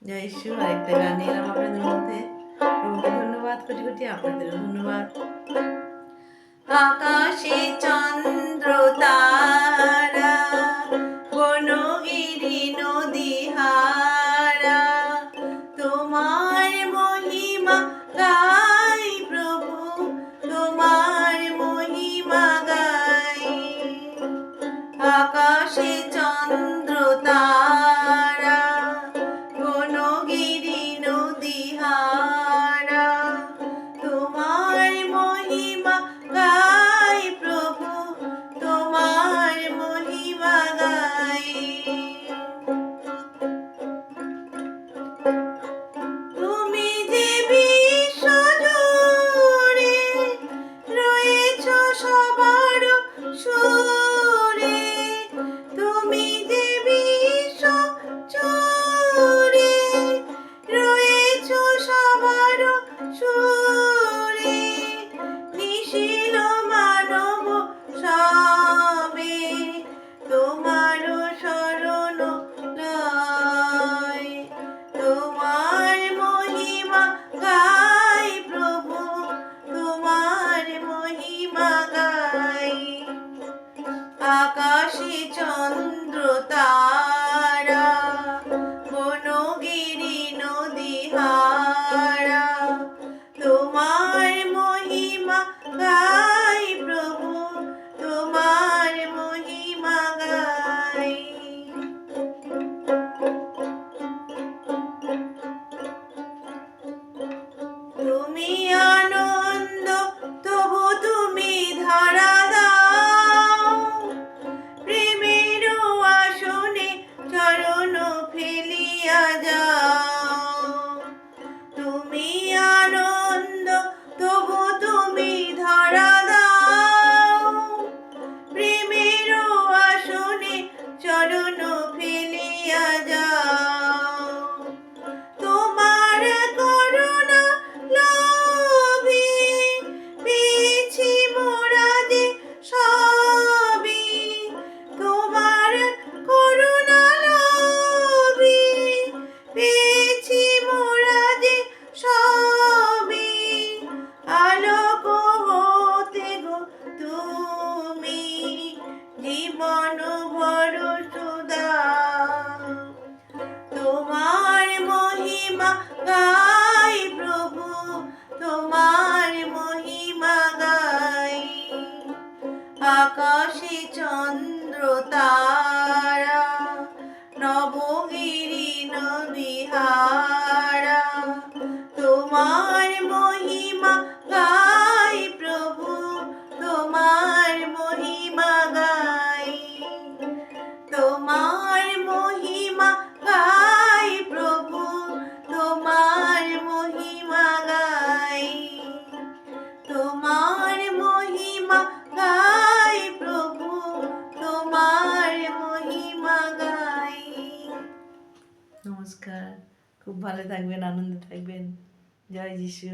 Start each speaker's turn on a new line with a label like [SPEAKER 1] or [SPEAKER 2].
[SPEAKER 1] জয় ঈশ্বর। আরেকটা গান নিয়ে এলাম আপনাদের মধ্যে। প্রভুকে ধন্যবাদ কোটি কোটি, আপনাদেরও ধন্যবাদ। আকাশে চন্দ্র তারা, বনগিরি নদী হারা, তোমার মহিমা গাই প্রভু, তোমার মহিমা গাই। আকাশে চন্দ্র তারা, বনগিরি নদী হারা, তোমার মহিমা গাই প্রভু, তোমার মহিমা গাই। তুমি যে বিশ্বজুড়ে রয়েছ সবার সুরে, তুমি যে বিশ্বজুড়ে রয়েছ সবার সুরে, নিশিল মানব সবে তোমার শরণ লয়। তোমার মহিমা গাই প্রভু, তোমার মহিমা গাই। আকাশে চন্দ্র তারা, বনগিরি নদী হারা, তোমার মহিমা গাই প্রভু, তোমার মহিমা গাই। তুমি আনন্দ তবু তুমি ধরা দাও, প্রেমের আসনে চরণ ফেলিয়া যাও। তুমি আনন্দ তবু তুমি ধরা দাও, প্রেমের আসনে চরণ ফেলিয়া যাও। তোমার করুণা লোভে পেয়েছি মোরা যে সবই, তোমার করুণা লোভে পেয়েছি মোরা যে সবই। আলোক হতে গো তুমি জীবন ভরস দাও। তোমার মহিমা গাই প্রভু, তোমার মহিমা গাই। আকাশে চন্দ্র তারা, নবগিরি নদী হারা, তোমার মহিমা গাই প্রভু, তোমার মহিমা গাই। তোমার মহিমা গাই প্রভু, তোমার মহিমা গাই। তোমার মহিমা গাই প্রভু, তোমার মহিমা গাই। নমস্কার, খুব ভালো থাকবেন, আনন্দে থাকবেন। জয় যিশু।